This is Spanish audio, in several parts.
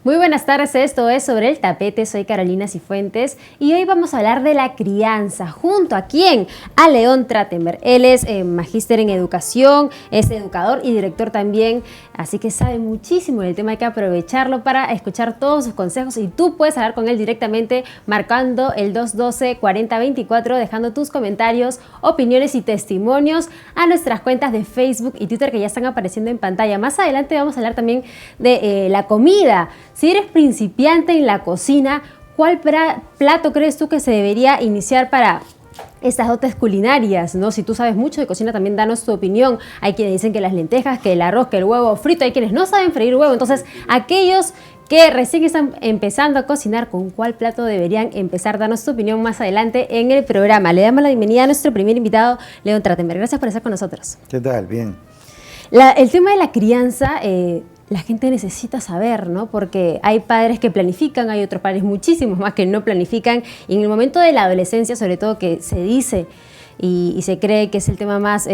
Muy buenas tardes, esto es Sobre el Tapete, soy Carolina Cifuentes y hoy vamos a hablar de la crianza. ¿Junto a quién? A León Trachtenberg. Él es magíster en educación, es educador y director también, así que sabe muchísimo del tema, hay que aprovecharlo para escuchar todos sus consejos y tú puedes hablar con él directamente marcando el 212-4024, dejando tus comentarios, opiniones y testimonios a nuestras cuentas de Facebook y Twitter que ya están apareciendo en pantalla. Más adelante vamos a hablar también de la comida. Si eres principiante en la cocina, ¿cuál plato crees tú que se debería iniciar para estas dotes culinarias, ¿no? Si tú sabes mucho de cocina, también danos tu opinión. Hay quienes dicen que las lentejas, que el arroz, que el huevo frito, hay quienes no saben freír huevo. Entonces, aquellos que recién están empezando a cocinar, ¿con cuál plato deberían empezar? Danos tu opinión más adelante en el programa. Le damos la bienvenida a nuestro primer invitado, León Trachtenberg. Gracias por estar con nosotros. ¿Qué tal? Bien. El tema de la crianza, la gente necesita saber, ¿no? Porque hay padres que planifican, hay otros padres muchísimos más que no planifican. Y en el momento de la adolescencia, sobre todo, que se dice y se cree que es el tema más,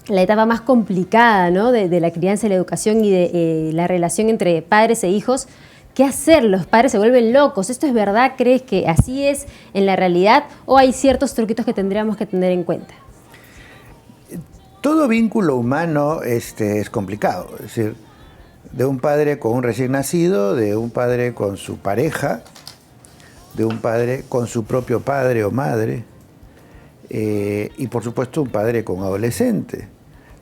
la etapa más complicada, ¿no? de la crianza y la educación y de la relación entre padres e hijos. ¿Qué hacer? Los padres se vuelven locos. ¿Esto es verdad? ¿Crees que así es en la realidad? ¿O hay ciertos truquitos que tendríamos que tener en cuenta? Todo vínculo humano es complicado. Es decir, de un padre con un recién nacido, de un padre con su pareja, de un padre con su propio padre o madre, y por supuesto un padre con adolescente.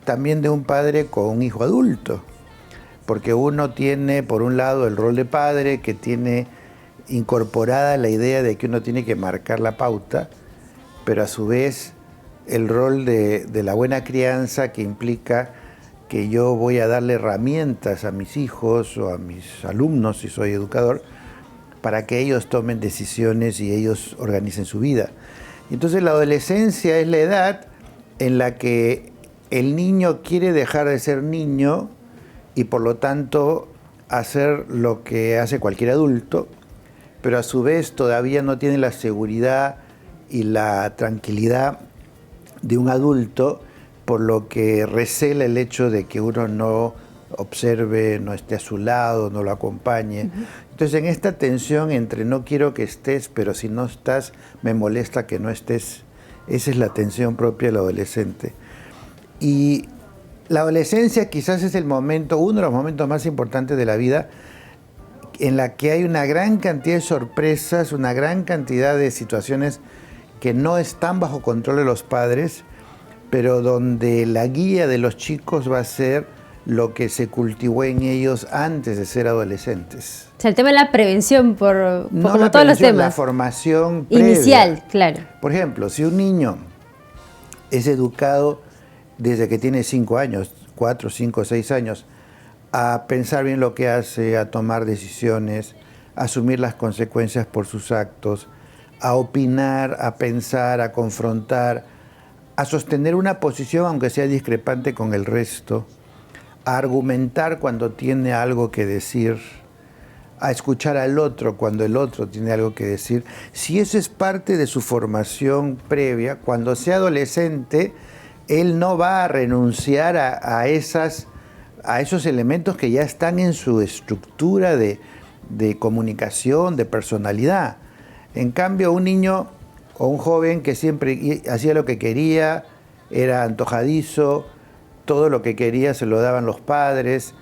También de un padre con un hijo adulto. Porque uno tiene, por un lado, el rol de padre, que tiene incorporada la idea de que uno tiene que marcar la pauta, pero a su vez el rol de la buena crianza, que implica que yo voy a darle herramientas a mis hijos o a mis alumnos, si soy educador, para que ellos tomen decisiones y ellos organicen su vida. Entonces la adolescencia es la edad en la que el niño quiere dejar de ser niño y por lo tanto hacer lo que hace cualquier adulto, pero a su vez todavía no tiene la seguridad y la tranquilidad de un adulto, por lo que recela el hecho de que uno no observe, no esté a su lado, no lo acompañe. Entonces, en esta tensión entre no quiero que estés, pero si no estás, me molesta que no estés, esa es la tensión propia del adolescente. Y la adolescencia quizás es el momento, uno de los momentos más importantes de la vida, en la que hay una gran cantidad de sorpresas, una gran cantidad de situaciones que no están bajo control de los padres, pero donde la guía de los chicos va a ser lo que se cultivó en ellos antes de ser adolescentes. O sea, el tema de la prevención, por no como la todos los temas. La formación previa. Inicial, claro. Por ejemplo, si un niño es educado desde que tiene 5 años, 4, 5, 6 años, a pensar bien lo que hace, a tomar decisiones, a asumir las consecuencias por sus actos, a opinar, a pensar, a confrontar, a sostener una posición aunque sea discrepante con el resto, a argumentar cuando tiene algo que decir, a escuchar al otro cuando el otro tiene algo que decir. Si eso es parte de su formación previa, cuando sea adolescente, él no va a renunciar a esos elementos que ya están en su estructura de comunicación, de personalidad. En cambio, un niño o un joven que siempre hacía lo que quería, era antojadizo, todo lo que quería se lo daban los padres,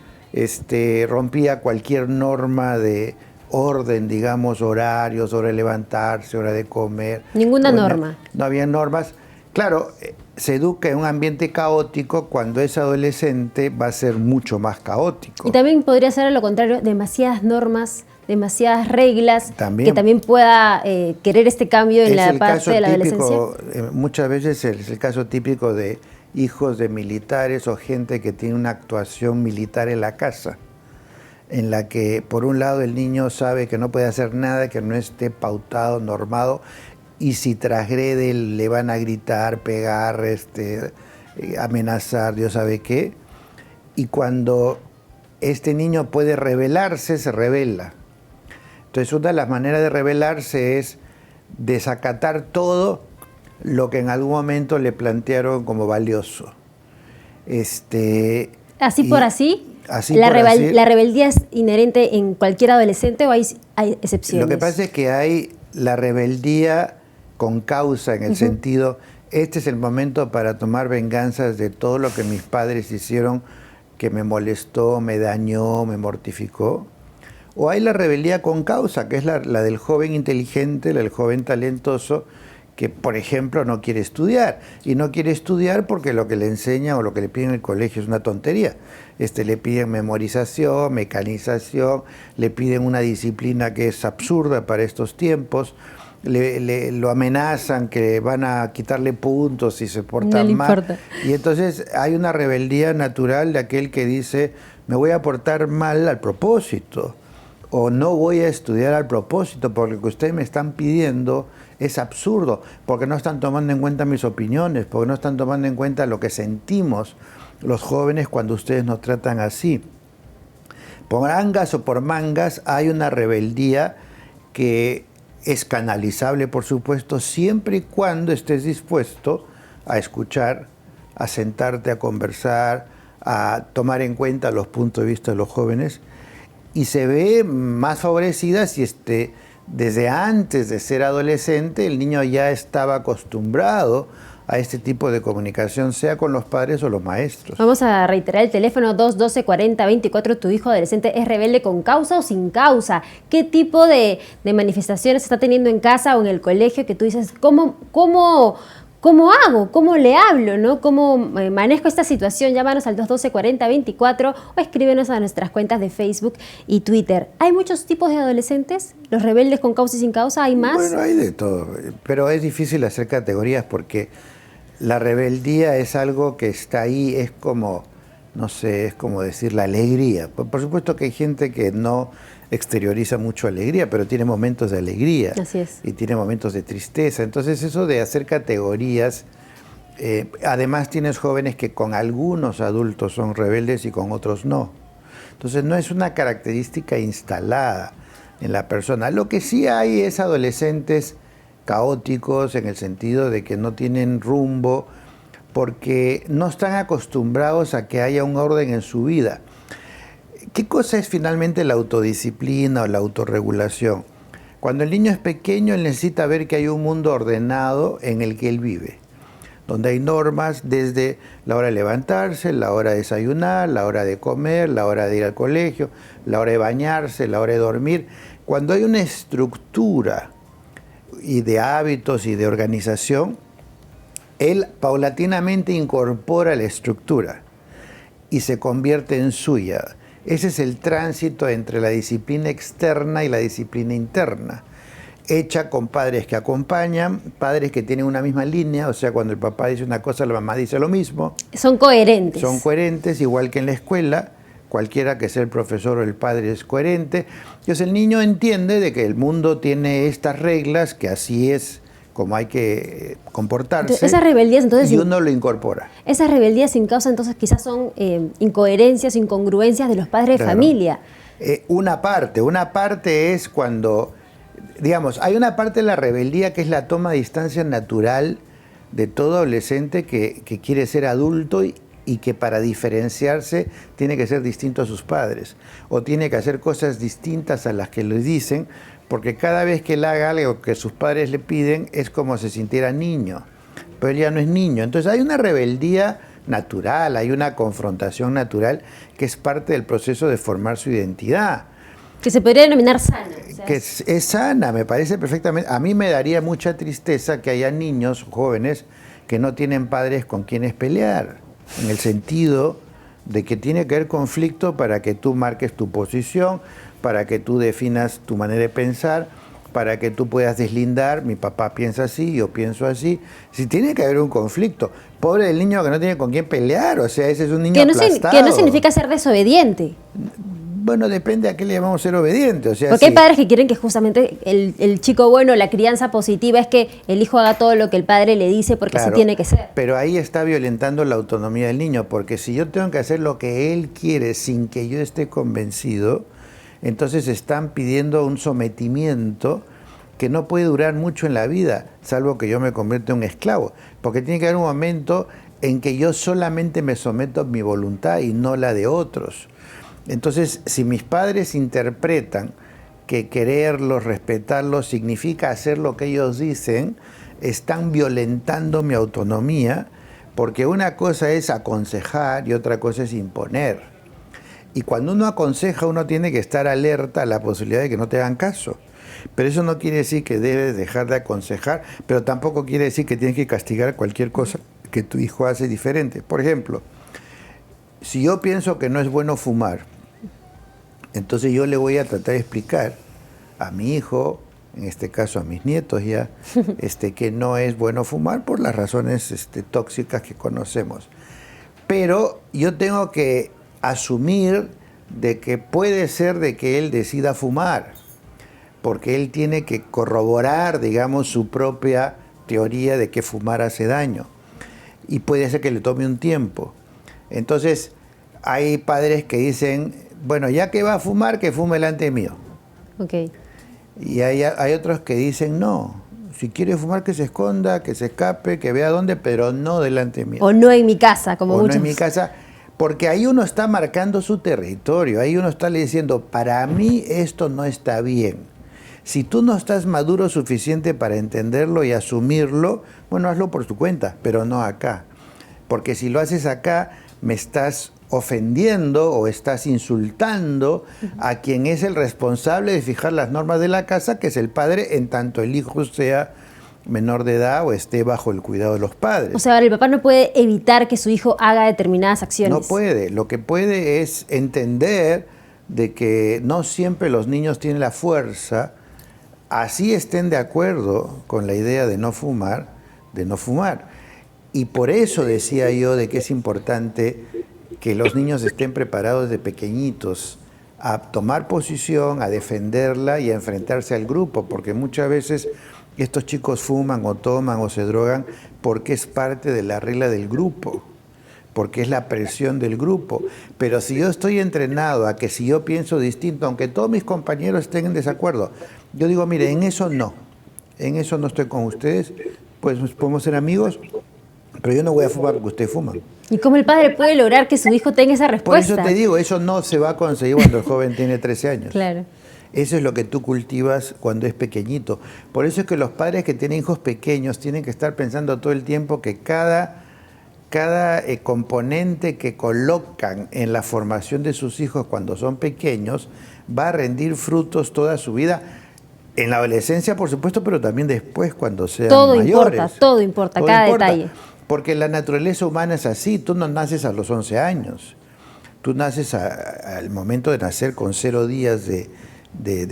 rompía cualquier norma de orden, digamos, horarios, hora de levantarse, hora de comer. Ninguna norma. No había normas. Claro, se educa en un ambiente caótico, cuando es adolescente va a ser mucho más caótico. Y también podría ser a lo contrario, demasiadas normas, demasiadas reglas, también, que también pueda querer este cambio en la parte de la adolescencia. Muchas veces es el caso típico de hijos de militares o gente que tiene una actuación militar en la casa, en la que por un lado el niño sabe que no puede hacer nada que no esté pautado, normado, y si transgrede le van a gritar, pegar, amenazar, Dios sabe qué. Y cuando este niño puede rebelarse, se rebela. Entonces, una de las maneras de rebelarse es desacatar todo lo que en algún momento le plantearon como valioso. ¿Así por así? así por así. ¿La rebeldía es inherente en cualquier adolescente o hay excepciones? Lo que pasa es que hay la rebeldía con causa en el sentido, este es el momento para tomar venganzas de todo lo que mis padres hicieron que me molestó, me dañó, me mortificó. O hay la rebeldía con causa, que es la del joven inteligente, la del joven talentoso, que por ejemplo no quiere estudiar. Y no quiere estudiar porque lo que le enseñan o lo que le piden en el colegio es una tontería. Le piden memorización, mecanización, le piden una disciplina que es absurda para estos tiempos. Lo amenazan que van a quitarle puntos si se portan mal. Y entonces hay una rebeldía natural de aquel que dice, me voy a portar mal al propósito, o no voy a estudiar al propósito porque lo que ustedes me están pidiendo es absurdo, porque no están tomando en cuenta mis opiniones, porque no están tomando en cuenta lo que sentimos los jóvenes cuando ustedes nos tratan así. Por angas o por mangas hay una rebeldía que es canalizable, por supuesto, siempre y cuando estés dispuesto a escuchar, a sentarte, a conversar, a tomar en cuenta los puntos de vista de los jóvenes, y se ve más favorecida si desde antes de ser adolescente el niño ya estaba acostumbrado a este tipo de comunicación, sea con los padres o los maestros. Vamos a reiterar el teléfono 212-40-24. ¿Tu hijo adolescente es rebelde con causa o sin causa? ¿Qué tipo de manifestaciones está teniendo en casa o en el colegio que tú dices, ¿cómo hago? ¿Cómo le hablo? ¿No? ¿Cómo manejo esta situación? Llámanos al 212-40-24 o escríbenos a nuestras cuentas de Facebook y Twitter. ¿Hay muchos tipos de adolescentes? ¿Los rebeldes con causa y sin causa? ¿Hay más? Bueno, hay de todo, pero es difícil hacer categorías porque la rebeldía es algo que está ahí, es como, no sé, es como decir la alegría. Por supuesto que hay gente que no exterioriza mucho alegría, pero tiene momentos de alegría. Así es. Y tiene momentos de tristeza. Entonces eso de hacer categorías, además tienes jóvenes que con algunos adultos son rebeldes y con otros no. Entonces no es una característica instalada en la persona. Lo que sí hay es adolescentes caóticos en el sentido de que no tienen rumbo porque no están acostumbrados a que haya un orden en su vida. ¿Qué cosa es finalmente la autodisciplina o la autorregulación? Cuando el niño es pequeño, él necesita ver que hay un mundo ordenado en el que él vive, donde hay normas desde la hora de levantarse, la hora de desayunar, la hora de comer, la hora de ir al colegio, la hora de bañarse, la hora de dormir. Cuando hay una estructura y de hábitos y de organización, él paulatinamente incorpora la estructura y se convierte en suya. Ese es el tránsito entre la disciplina externa y la disciplina interna, hecha con padres que acompañan, padres que tienen una misma línea, o sea, cuando el papá dice una cosa, la mamá dice lo mismo. Son coherentes. Son coherentes, igual que en la escuela. Cualquiera que sea el profesor o el padre es coherente. Entonces el niño entiende de que el mundo tiene estas reglas, que así es como hay que comportarse. Entonces, esas rebeldías, entonces, y uno lo incorpora. Esas rebeldías sin causa entonces quizás son incoherencias, incongruencias de los padres de familia. Una parte es cuando, digamos, hay una parte de la rebeldía que es la toma de distancia natural de todo adolescente que quiere ser adulto y que para diferenciarse tiene que ser distinto a sus padres o tiene que hacer cosas distintas a las que le dicen, porque cada vez que él haga algo que sus padres le piden es como si se sintiera niño, pero él ya no es niño. Entonces hay una rebeldía natural, hay una confrontación natural que es parte del proceso de formar su identidad. Que se podría denominar sana. O sea, que es sana, me parece perfectamente. A mí me daría mucha tristeza que haya niños jóvenes que no tienen padres con quienes pelear, en el sentido de que tiene que haber conflicto para que tú marques tu posición, para que tú definas tu manera de pensar, para que tú puedas deslindar, mi papá piensa así, yo pienso así. Si tiene que haber un conflicto. Pobre del niño que no tiene con quién pelear, o sea, ese es un niño aplastado. Que no significa ser desobediente. Bueno, depende a qué le llamamos ser obediente. O sea, porque hay padres que quieren que justamente el chico bueno, la crianza positiva es que el hijo haga todo lo que el padre le dice porque así tiene que ser. Pero ahí está violentando la autonomía del niño, porque si yo tengo que hacer lo que él quiere sin que yo esté convencido, entonces están pidiendo un sometimiento que no puede durar mucho en la vida, salvo que yo me convierta en un esclavo. Porque tiene que haber un momento en que yo solamente me someto a mi voluntad y no la de otros. Entonces, si mis padres interpretan que quererlos, respetarlos, significa hacer lo que ellos dicen, están violentando mi autonomía, porque una cosa es aconsejar y otra cosa es imponer. Y cuando uno aconseja, uno tiene que estar alerta a la posibilidad de que no te hagan caso. Pero eso no quiere decir que debes dejar de aconsejar, pero tampoco quiere decir que tienes que castigar cualquier cosa que tu hijo hace diferente. Por ejemplo, si yo pienso que no es bueno fumar, entonces yo le voy a tratar de explicar a mi hijo, en este caso a mis nietos ya, que no es bueno fumar por las razones tóxicas que conocemos. Pero yo tengo que asumir de que puede ser de que él decida fumar, porque él tiene que corroborar, digamos, su propia teoría de que fumar hace daño. Y puede ser que le tome un tiempo. Entonces, hay padres que dicen, bueno, ya que va a fumar, que fume delante mío. Okay. Y hay otros que dicen, no, si quiere fumar que se esconda, que se escape, que vea dónde, pero no delante mío. O no en mi casa, como muchos. O no en mi casa, porque ahí uno está marcando su territorio, ahí uno está le diciendo, para mí esto no está bien. Si tú no estás maduro suficiente para entenderlo y asumirlo, bueno, hazlo por tu cuenta, pero no acá. Porque si lo haces acá, me estás ofendiendo o estás insultando a quien es el responsable de fijar las normas de la casa, que es el padre, en tanto el hijo sea menor de edad o esté bajo el cuidado de los padres. O sea, el papá no puede evitar que su hijo haga determinadas acciones. No puede. Lo que puede es entender de que no siempre los niños tienen la fuerza, así estén de acuerdo con la idea de no fumar, de no fumar. Y por eso decía yo de que es importante que los niños estén preparados de pequeñitos a tomar posición, a defenderla y a enfrentarse al grupo, porque muchas veces estos chicos fuman o toman o se drogan porque es parte de la regla del grupo, porque es la presión del grupo. Pero si yo estoy entrenado a que si yo pienso distinto, aunque todos mis compañeros estén en desacuerdo, yo digo, mire, en eso no estoy con ustedes, pues podemos ser amigos, pero yo no voy a fumar porque ustedes fuman. ¿Y cómo el padre puede lograr que su hijo tenga esa respuesta? Por eso te digo, eso no se va a conseguir cuando el joven tiene 13 años. Claro. Eso es lo que tú cultivas cuando es pequeñito. Por eso es que los padres que tienen hijos pequeños tienen que estar pensando todo el tiempo que cada componente que colocan en la formación de sus hijos cuando son pequeños va a rendir frutos toda su vida. En la adolescencia, por supuesto, pero también después cuando sean mayores. Todo importa, cada detalle. Porque la naturaleza humana es así. Tú no naces a los 11 años. Tú naces al momento de nacer con 0 días de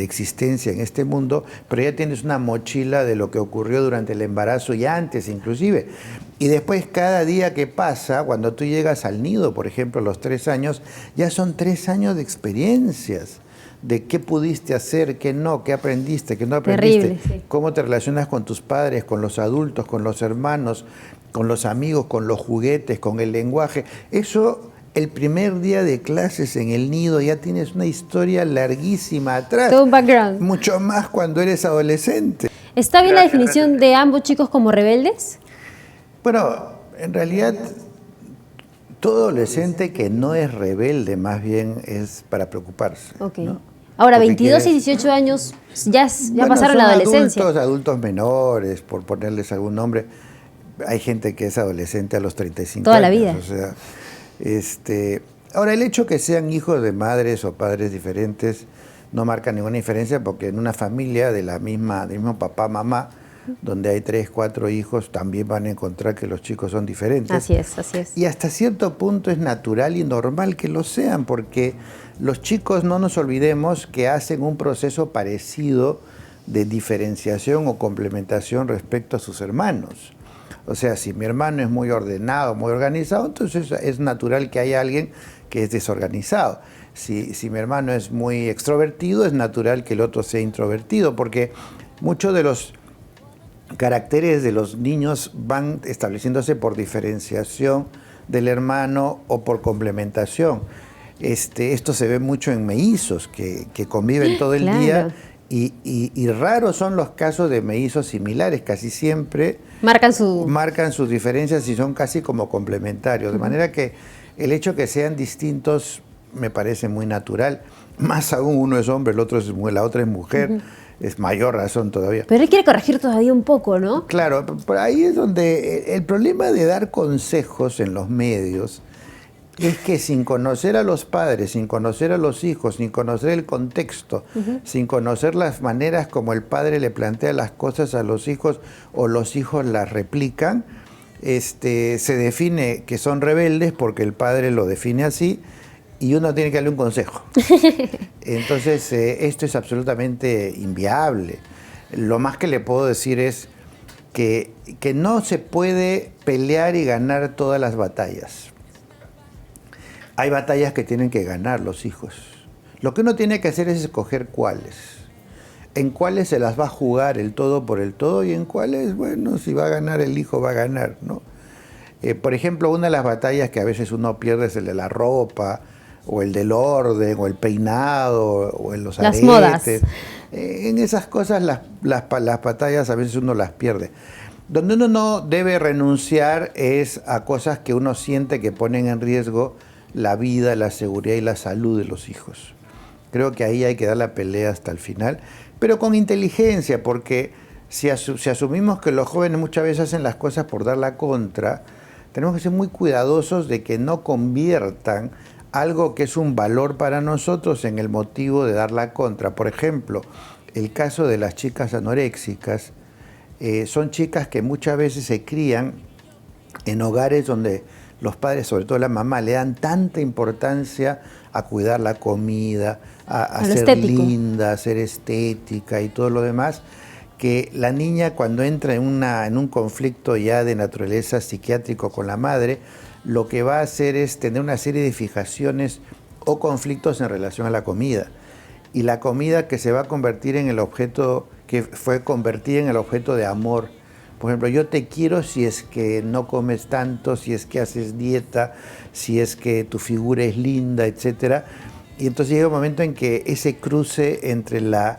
existencia en este mundo, pero ya tienes una mochila de lo que ocurrió durante el embarazo y antes inclusive. Y después cada día que pasa, cuando tú llegas al nido, por ejemplo, a los 3 años, ya son 3 años de experiencias, de qué pudiste hacer, qué no, qué aprendiste, qué no aprendiste, terrible, sí. Cómo te relacionas con tus padres, con los adultos, con los hermanos, con los amigos, con los juguetes, con el lenguaje. Eso... El primer día de clases en el nido ya tienes una historia larguísima atrás. Todo un background. Mucho más cuando eres adolescente. ¿Está bien la definición de ambos chicos como rebeldes? Bueno, en realidad, todo adolescente que no es rebelde, más bien es para preocuparse. Okay. ¿No? Ahora, Porque 22 y 18 años ya pasaron la adolescencia. Adultos menores, por ponerles algún nombre. Hay gente que es adolescente a los 35 Toda años. la vida. O sea, ahora, el hecho que sean hijos de madres o padres diferentes no marca ninguna diferencia, porque en una familia del mismo papá, mamá, donde hay 3, 4 hijos, también van a encontrar que los chicos son diferentes. Así es, así es. Y hasta cierto punto es natural y normal que lo sean, porque los chicos, no nos olvidemos, que hacen un proceso parecido de diferenciación o complementación respecto a sus hermanos. O sea, si mi hermano es muy ordenado, muy organizado, entonces es natural que haya alguien que es desorganizado. Si mi hermano es muy extrovertido, es natural que el otro sea introvertido, porque muchos de los caracteres de los niños van estableciéndose por diferenciación del hermano o por complementación. Esto se ve mucho en mellizos que conviven todo el claro. día y raros son los casos de mellizos similares. Casi siempre marcan sus diferencias y son casi como complementarios. De manera que el hecho que sean distintos me parece muy natural. Más aún uno es hombre, la otra es mujer. Es mayor razón todavía. Pero él quiere corregir todavía un poco, ¿no? Claro, por ahí es donde el problema de dar consejos en los medios es que sin conocer a los padres, sin conocer a los hijos, sin conocer el contexto, sin conocer las maneras como el padre le plantea las cosas a los hijos o los hijos las replican, se define que son rebeldes porque el padre lo define así y uno tiene que darle un consejo. Entonces, esto es absolutamente inviable. Lo más que le puedo decir es que no se puede pelear y ganar todas las batallas. Hay batallas que tienen que ganar los hijos. Lo que uno tiene que hacer es escoger cuáles. En cuáles se las va a jugar el todo por el todo y en cuáles, bueno, si va a ganar el hijo, va a ganar, ¿no? Por ejemplo, una de las batallas que a veces uno pierde es el de la ropa, o el del orden, o el peinado, o en los aretes. Las modas. En esas cosas las batallas a veces uno las pierde. Donde uno no debe renunciar es a cosas que uno siente que ponen en riesgo la vida, la seguridad y la salud de los hijos. Creo que ahí hay que dar la pelea hasta el final, pero con inteligencia, porque si asumimos que los jóvenes muchas veces hacen las cosas por dar la contra, tenemos que ser muy cuidadosos de que no conviertan algo que es un valor para nosotros en el motivo de dar la contra. Por ejemplo, el caso de las chicas anoréxicas, son chicas que muchas veces se crían en hogares donde los padres, sobre todo la mamá, le dan tanta importancia a cuidar la comida, a ser estético, linda, a ser estética y todo lo demás, que la niña cuando entra en un conflicto ya de naturaleza psiquiátrico con la madre, lo que va a hacer es tener una serie de fijaciones o conflictos en relación a la comida. Y la comida que se va a convertir en el objeto, que fue convertida en el objeto de amor. Por ejemplo, yo te quiero si es que no comes tanto, si es que haces dieta, si es que tu figura es linda, etc. Y entonces llega un momento en que ese cruce entre la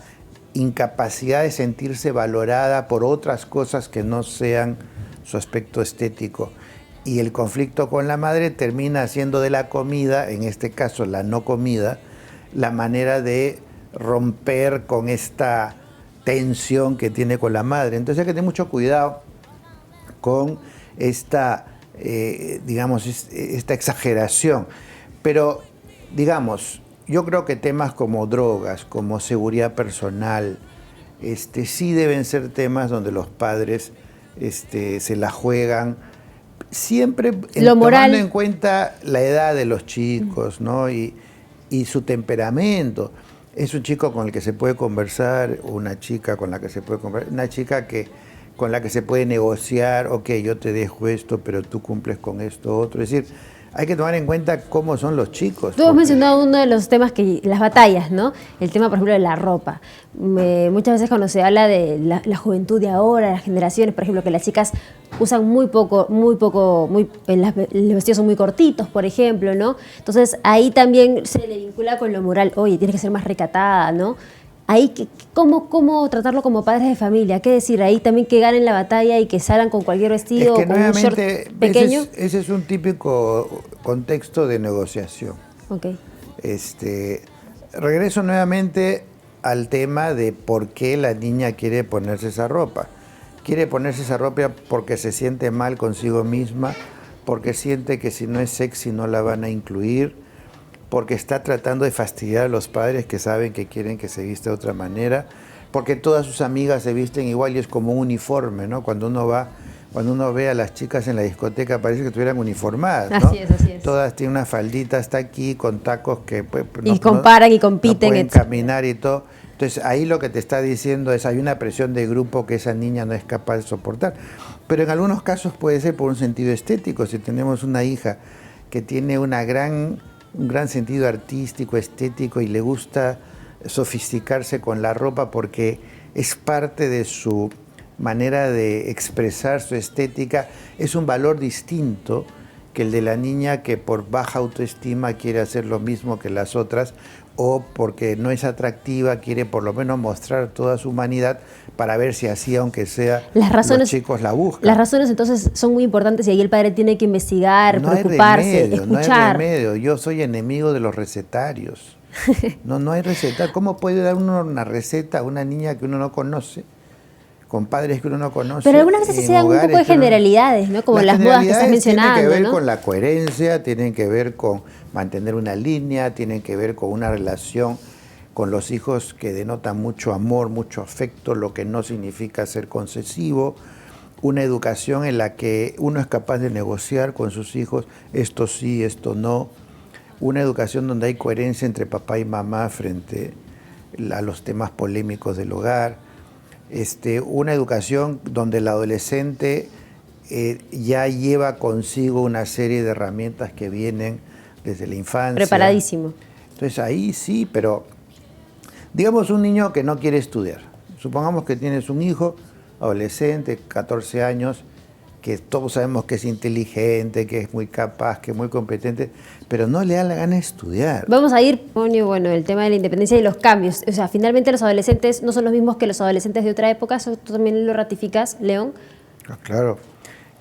incapacidad de sentirse valorada por otras cosas que no sean su aspecto estético y el conflicto con la madre termina haciendo de la comida, en este caso la no comida, la manera de romper con esta tensión que tiene con la madre. Entonces hay que tener mucho cuidado con esta, esta exageración. Pero, digamos, yo creo que temas como drogas, como seguridad personal, sí deben ser temas donde los padres se la juegan, siempre tomando en cuenta la edad de los chicos, ¿no? y su temperamento. Es un chico con el que se puede conversar, una chica con la que se puede conversar, una chica con la que se puede negociar, ok, yo te dejo esto, pero tú cumples con esto otro. Es decir, hay que tomar en cuenta cómo son los chicos. Tú has mencionado uno de los temas, las batallas, ¿no? El tema, por ejemplo, de la ropa. Muchas veces cuando se habla de la juventud de ahora, las generaciones, por ejemplo, que las chicas usan los vestidos son muy cortitos, por ejemplo, ¿no? Entonces ahí también se le vincula con lo moral. Oye, tienes que ser más recatada, ¿no? Ahí, ¿cómo tratarlo como padres de familia? ¿Qué decir? Ahí también que ganen la batalla y que salgan con cualquier vestido o con un short pequeño. Ese es un típico contexto de negociación. Okay. Regreso nuevamente al tema de por qué la niña quiere ponerse esa ropa. Quiere ponerse esa ropa porque se siente mal consigo misma, porque siente que si no es sexy no la van a incluir, porque está tratando de fastidiar a los padres que saben que quieren que se vista de otra manera, porque todas sus amigas se visten igual y es como un uniforme, ¿no? Cuando uno ve a las chicas en la discoteca parece que estuvieran uniformadas, ¿no? Así es. Todas tienen una faldita hasta aquí con tacos que pues, y comparan y compiten, no pueden caminar y todo. Entonces ahí lo que te está diciendo es hay una presión de grupo que esa niña no es capaz de soportar. Pero en algunos casos puede ser por un sentido estético. Si tenemos una hija que tiene un gran sentido artístico, estético y le gusta sofisticarse con la ropa porque es parte de su manera de expresar su estética, es un valor distinto que el de la niña que por baja autoestima quiere hacer lo mismo que las otras, o porque no es atractiva quiere por lo menos mostrar toda su humanidad para ver si así, aunque sea, los chicos la buscan. Las razones entonces son muy importantes y ahí el padre tiene que investigar, preocuparse, escuchar. No hay remedio. Yo soy enemigo de los recetarios. No hay receta. ¿Cómo puede dar uno una receta a una niña que uno no conoce? Con padres que uno no conoce. Pero algunas veces se dan un poco de generalidades, ¿no? Como las bodas que estás mencionando. Tienen que ver, ¿no?, con la coherencia, tienen que ver con mantener una línea, tienen que ver con una relación con los hijos que denotan mucho amor, mucho afecto, lo que no significa ser concesivo, una educación en la que uno es capaz de negociar con sus hijos, esto sí, esto no, una educación donde hay coherencia entre papá y mamá frente a los temas polémicos del hogar, una educación donde el adolescente ya lleva consigo una serie de herramientas que vienen desde la infancia. Preparadísimo. Entonces ahí sí, pero digamos un niño que no quiere estudiar. Supongamos que tienes un hijo adolescente, 14 años, que todos sabemos que es inteligente, que es muy capaz, que es muy competente, pero no le da la gana de estudiar. Vamos a ir, bueno, el tema de la independencia y los cambios. O sea, finalmente los adolescentes no son los mismos que los adolescentes de otra época. ¿Eso tú también lo ratificas, León? Claro,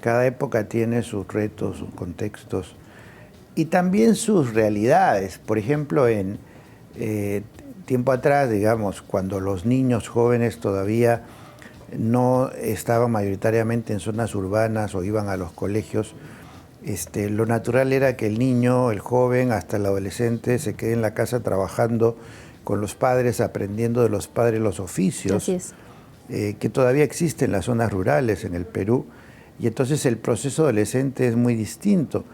cada época tiene sus retos, sus contextos y también sus realidades. Por ejemplo, en tiempo atrás, digamos, cuando los niños jóvenes todavía no estaban mayoritariamente en zonas urbanas o iban a los colegios, lo natural era que el niño, el joven, hasta el adolescente se quede en la casa trabajando con los padres, aprendiendo de los padres los oficios. Así es. Que todavía existen en las zonas rurales en el Perú, y entonces el proceso adolescente es muy distinto,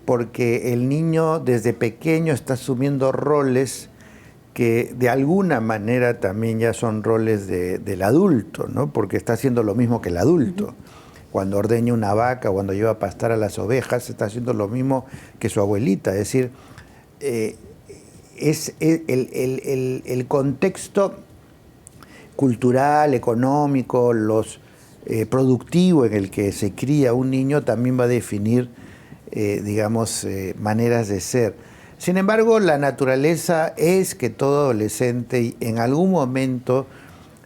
porque el niño desde pequeño está asumiendo roles que de alguna manera también ya son roles del adulto, ¿no? Porque está haciendo lo mismo que el adulto. Cuando ordeña una vaca, cuando lleva a pastar a las ovejas, está haciendo lo mismo que su abuelita. Es decir, es el contexto cultural, económico, productivo en el que se cría un niño también va a definir, maneras de ser. Sin embargo, la naturaleza es que todo adolescente en algún momento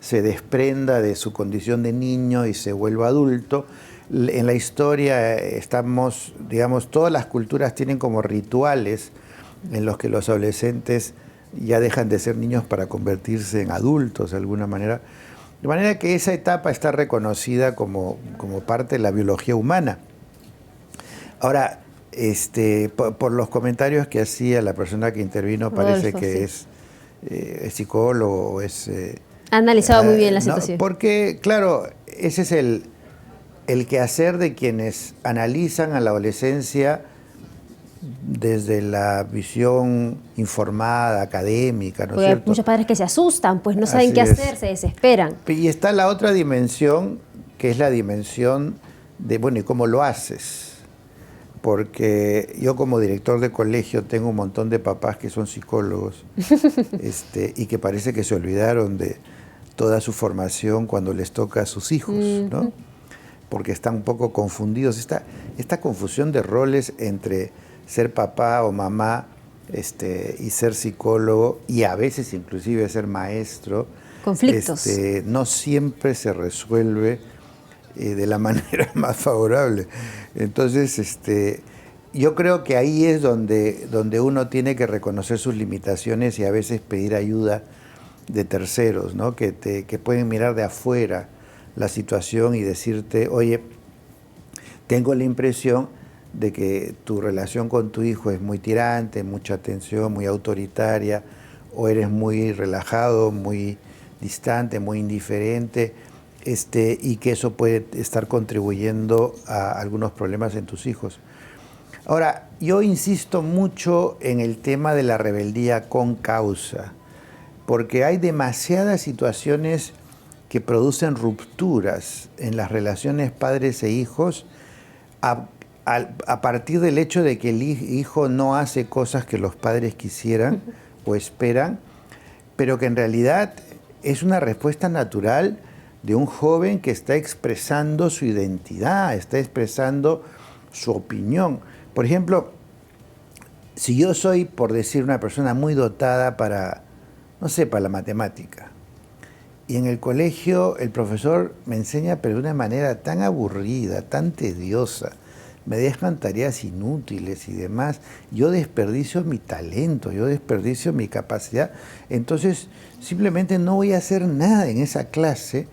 se desprenda de su condición de niño y se vuelva adulto. En la historia todas las culturas tienen como rituales en los que los adolescentes ya dejan de ser niños para convertirse en adultos de alguna manera. De manera que esa etapa está reconocida como parte de la biología humana. Ahora, por los comentarios que hacía la persona que intervino, parece que sí, es psicólogo o es... Ha analizado muy bien la situación. Porque, claro, ese es el quehacer de quienes analizan a la adolescencia desde la visión informada, académica, ¿no es cierto? Hay muchos padres que se asustan, pues no saben qué hacer, se desesperan. Y está la otra dimensión, que es la dimensión de, ¿y cómo lo haces? Porque yo como director de colegio tengo un montón de papás que son psicólogos y que parece que se olvidaron de toda su formación cuando les toca a sus hijos, ¿no? Porque están un poco confundidos. Esta confusión de roles entre ser papá o mamá y ser psicólogo y a veces inclusive ser maestro, conflictos, no siempre se resuelve de la manera más favorable. Entonces, yo creo que ahí es donde uno tiene que reconocer sus limitaciones y a veces pedir ayuda de terceros, ¿no? Que pueden mirar de afuera la situación y decirte, oye, tengo la impresión de que tu relación con tu hijo es muy tirante, mucha tensión, muy autoritaria, o eres muy relajado, muy distante, muy indiferente, y que eso puede estar contribuyendo a algunos problemas en tus hijos. Ahora, yo insisto mucho en el tema de la rebeldía con causa, porque hay demasiadas situaciones que producen rupturas en las relaciones padres e hijos a partir del hecho de que el hijo no hace cosas que los padres quisieran o esperan, pero que en realidad es una respuesta natural de un joven que está expresando su identidad, está expresando su opinión. Por ejemplo, si yo soy, por decir, una persona muy dotada para, no sé, para la matemática, y en el colegio el profesor me enseña pero de una manera tan aburrida, tan tediosa, me dejan tareas inútiles y demás, yo desperdicio mi talento, yo desperdicio mi capacidad, entonces simplemente no voy a hacer nada en esa clase,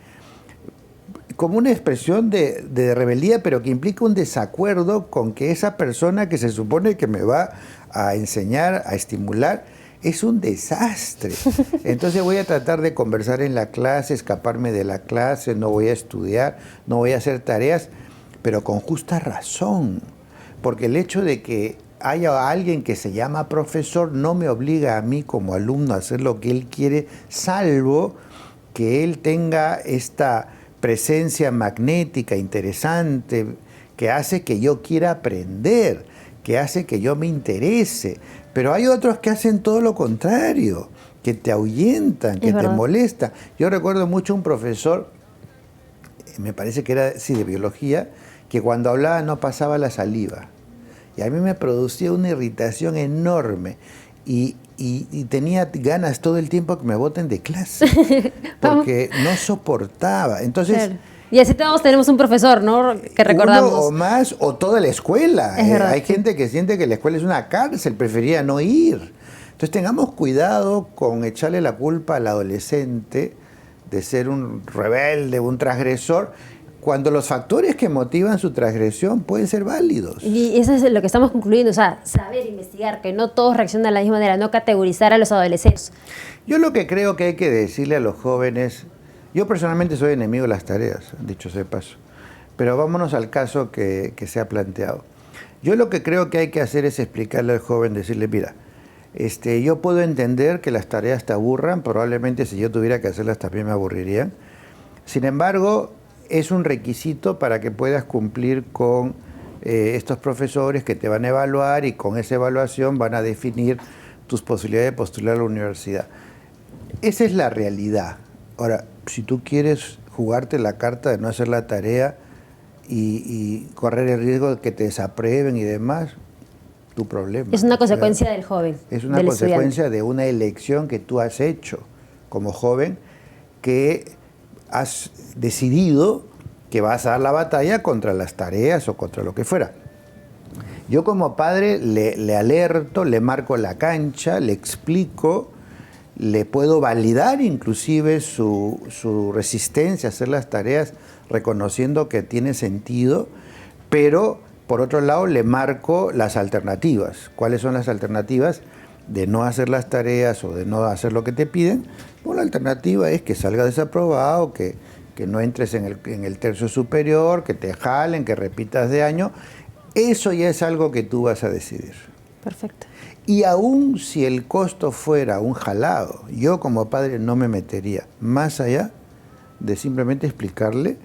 como una expresión de rebeldía, pero que implica un desacuerdo con que esa persona que se supone que me va a enseñar, a estimular, es un desastre. Entonces voy a tratar de conversar en la clase, escaparme de la clase, no voy a estudiar, no voy a hacer tareas, pero con justa razón, porque el hecho de que haya alguien que se llama profesor no me obliga a mí como alumno a hacer lo que él quiere, salvo que él tenga esta presencia magnética, interesante, que hace que yo quiera aprender, que hace que yo me interese. Pero hay otros que hacen todo lo contrario, que te ahuyentan, que te molestan. Yo recuerdo mucho un profesor, me parece que era sí, de biología, que cuando hablaba no pasaba la saliva. Y a mí me producía una irritación enorme. Y tenía ganas todo el tiempo que me boten de clase, porque no soportaba. Entonces, claro. Y así todos tenemos un profesor, ¿no? Que recordamos. Uno o más, o toda la escuela. Hay gente que siente que la escuela es una cárcel, prefería no ir. Entonces tengamos cuidado con echarle la culpa al adolescente de ser un rebelde, un transgresor, cuando los factores que motivan su transgresión pueden ser válidos. Y eso es lo que estamos concluyendo, o sea, saber investigar, que no todos reaccionan de la misma manera, no categorizar a los adolescentes. Yo lo que creo que hay que decirle a los jóvenes, yo personalmente soy enemigo de las tareas, dicho sea de paso, pero vámonos al caso que se ha planteado. Yo lo que creo que hay que hacer es explicarle al joven, decirle, mira, yo puedo entender que las tareas te aburran, probablemente si yo tuviera que hacerlas también me aburrirían, sin embargo, es un requisito para que puedas cumplir con estos profesores que te van a evaluar y con esa evaluación van a definir tus posibilidades de postular a la universidad. Esa es la realidad. Ahora, si tú quieres jugarte la carta de no hacer la tarea y correr el riesgo de que te desaprueben y demás, tu problema. Es una consecuencia del joven. Es una consecuencia de una elección que tú has hecho como joven, que has decidido que vas a dar la batalla contra las tareas o contra lo que fuera. Yo como padre le alerto, le marco la cancha, le explico, le puedo validar inclusive su resistencia a hacer las tareas reconociendo que tiene sentido, pero por otro lado le marco las alternativas. ¿Cuáles son las alternativas de no hacer las tareas o de no hacer lo que te piden? Pues la alternativa es que salgas desaprobado, que no entres en el tercio superior, que te jalen, que repitas de año. Eso ya es algo que tú vas a decidir. Perfecto. Y aún si el costo fuera un jalado, yo como padre no me metería más allá de simplemente explicarle,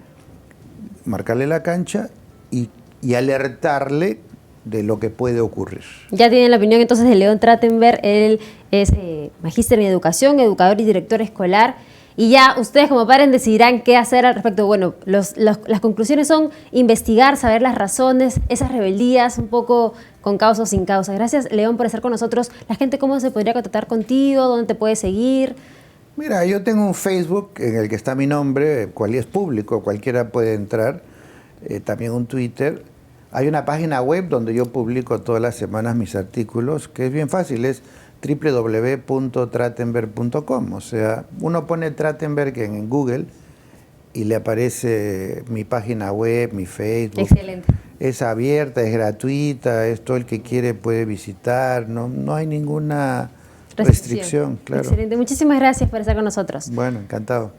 marcarle la cancha y alertarle de lo que puede ocurrir. Ya tienen la opinión entonces de León Trachtenberg. Él es magíster en educación, educador y director escolar. Y ya ustedes como padres decidirán qué hacer al respecto. Bueno, las conclusiones son investigar, saber las razones, esas rebeldías, un poco con causa o sin causa. Gracias, León, por estar con nosotros. La gente, ¿cómo se podría contactar contigo? ¿Dónde te puede seguir? Mira, yo tengo un Facebook en el que está mi nombre, cual es público, cualquiera puede entrar. También un Twitter. Hay una página web donde yo publico todas las semanas mis artículos, que es bien fácil, es www.trachtenberg.com. O sea, uno pone Trachtenberg en Google y le aparece mi página web, mi Facebook. Excelente. Es abierta, es gratuita, es todo el que quiere puede visitar, no hay ninguna restricción, claro. Excelente. Muchísimas gracias por estar con nosotros. Bueno, encantado.